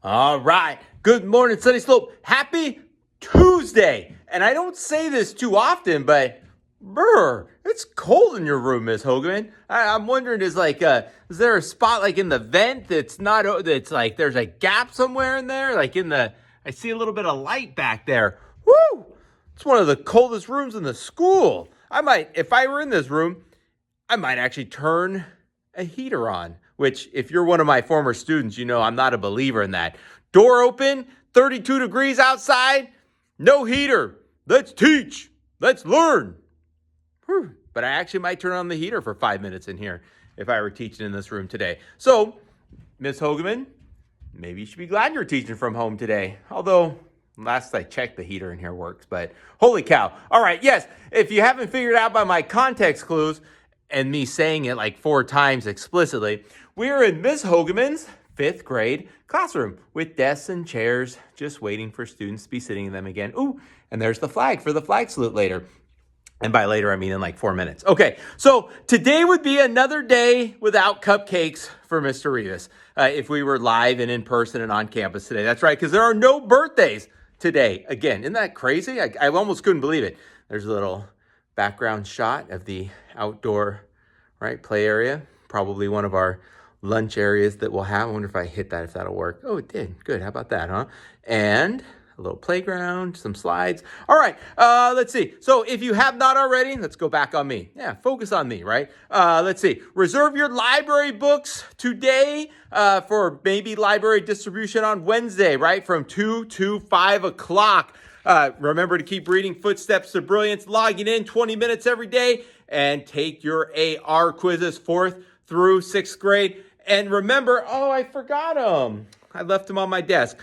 All right. Good morning, Sunny Slope. Happy Tuesday. And I don't say this too often, but it's cold in your room, Miss Hogan. I'm wondering, is there a spot like in the vent that's like there's a gap somewhere in there? I see a little bit of light back there. Woo! It's one of the coldest rooms in the school. If I were in this room, I might actually turn a heater on, which if you're one of my former students, you know I'm not a believer in that. Door open, 32 degrees outside, no heater. Let's teach. Let's learn. But I actually might turn on the heater for 5 minutes in here if I were teaching in this room today. So, Miss Hogeman, maybe you should be glad you're teaching from home today. Although, last I checked, the heater in here works. But holy cow. All right, yes, if you haven't figured out by my context clues and me saying it like 4 times explicitly, we're in Miss Hogeman's 5th grade classroom with desks and chairs just waiting for students to be sitting in them again. Ooh, and there's the flag for the flag salute later. And by later, I mean in like 4 minutes. Okay, so today would be another day without cupcakes for Mr. Rivas if we were live and in person and on campus today. That's right, because there are no birthdays today. Again, isn't that crazy? I almost couldn't believe it. There's a little background shot of the outdoor play area. Probably one of our lunch areas that we'll have. I wonder if I hit that, if that'll work. Oh, it did. Good. How about that, huh? And a little playground, some slides. All right, let's see. So if you have not already, let's go back on me. Yeah, focus on me, right? Let's see. Reserve your library books today for maybe library distribution on Wednesday, right? From 2 to 5 o'clock. Remember to keep reading Footsteps to Brilliance, logging in 20 minutes every day, and take your AR quizzes 4th through 6th grade. And remember, I forgot them. I left them on my desk.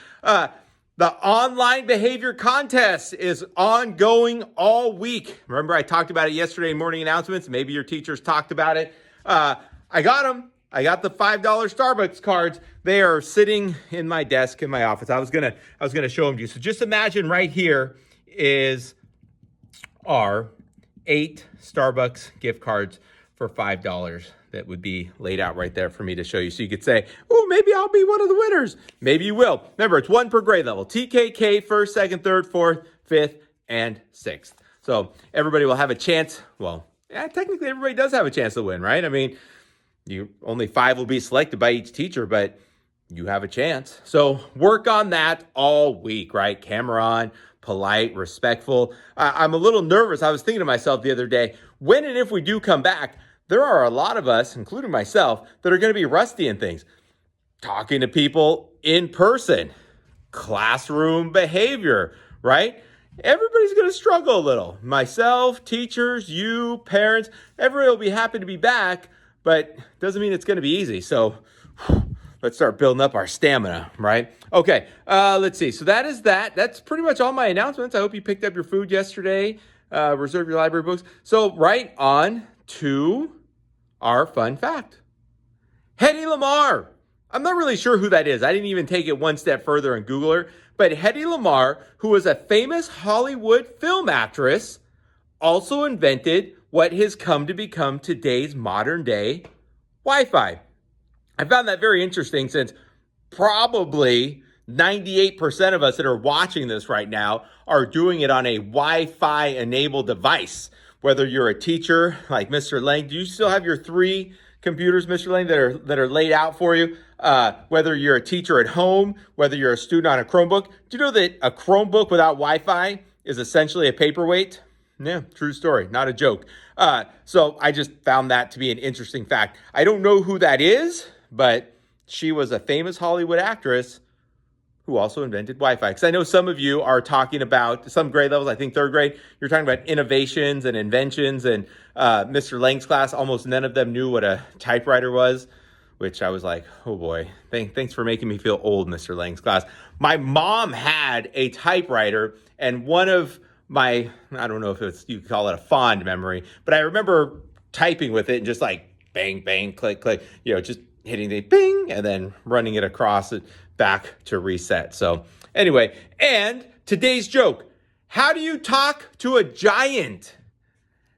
The online behavior contest is ongoing all week. Remember, I talked about it yesterday in morning announcements. Maybe your teachers talked about it. I got them. I got the $5 Starbucks cards. They are sitting in my desk in my office. I was gonna show them to you. So just imagine right here is our 8 Starbucks gift cards for $5 that would be laid out right there for me to show you. So you could say, oh, maybe I'll be one of the winners. Maybe you will. Remember, it's 1 per grade level. TKK, 1st, 2nd, 3rd, 4th, 5th, and 6th. So everybody will have a chance. Well, yeah, technically everybody does have a chance to win, right? I mean, only 5 will be selected by each teacher, but you have a chance. So work on that all week, right? Camera on, polite, respectful. I'm a little nervous. I was thinking to myself the other day, when and if we do come back, there are a lot of us, including myself, that are going to be rusty in things. Talking to people in person, classroom behavior, right? Everybody's going to struggle a little. Myself, teachers, you, parents, everybody will be happy to be back, but doesn't mean it's going to be easy. So let's start building up our stamina, right? Okay, let's see. So that is that. That's pretty much all my announcements. I hope you picked up your food yesterday. Reserve your library books. So right on to our fun fact. Hedy Lamarr. I'm not really sure who that is. I didn't even take it one step further and Google her. But Hedy Lamarr, who was a famous Hollywood film actress, also invented what has come to become today's modern day Wi-Fi. I found that very interesting since probably 98% of us that are watching this right now are doing it on a Wi-Fi enabled device. Whether you're a teacher like Mr. Lang, do you still have your 3 computers, Mr. Lang, that are laid out for you? Whether you're a teacher at home, whether you're a student on a Chromebook, do you know that a Chromebook without Wi-Fi is essentially a paperweight? Yeah, true story, not a joke. So I just found that to be an interesting fact. I don't know who that is, but she was a famous Hollywood actress who also invented Wi-Fi. Because I know some of you are talking about some grade levels, I think 3rd grade, you're talking about innovations and inventions, and Mr. Lang's class, almost none of them knew what a typewriter was, which I was like, oh boy, thanks for making me feel old, Mr. Lang's class. My mom had a typewriter, and one of my, I don't know if you could call it a fond memory, but I remember typing with it and just like bang, bang, click, click, just hitting the bing and then running it across it back to reset. So anyway, and today's joke, how do you talk to a giant?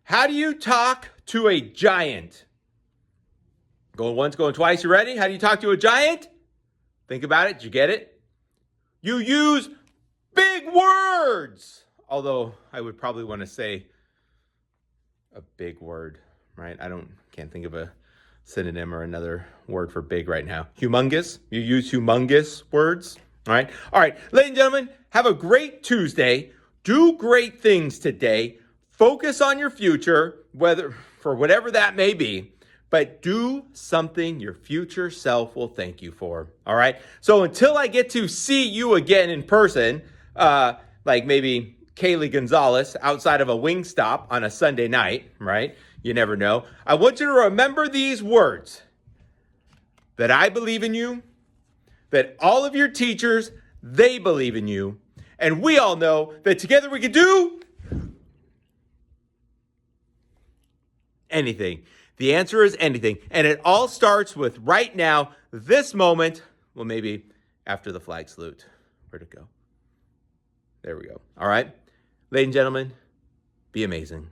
How do you talk to a giant? Going once, going twice, you ready? How do you talk to a giant? Think about it. Did you get it? You use big words. Although I would probably want to say a big word, right? Can't think of a synonym or another word for big right now. Humongous. You use humongous words. All right. All right. Ladies and gentlemen, have a great Tuesday. Do great things today. Focus on your future, whatever that may be, but do something your future self will thank you for. All right. So until I get to see you again in person, like maybe Kaylee Gonzalez outside of a Wingstop on a Sunday night, right? You never know. I want you to remember these words: that I believe in you, that all of your teachers, they believe in you, and we all know that together we can do anything. The answer is anything. And it all starts with right now, this moment. Well, maybe after the flag salute. Where'd it go? There we go. All right. Ladies and gentlemen, be amazing.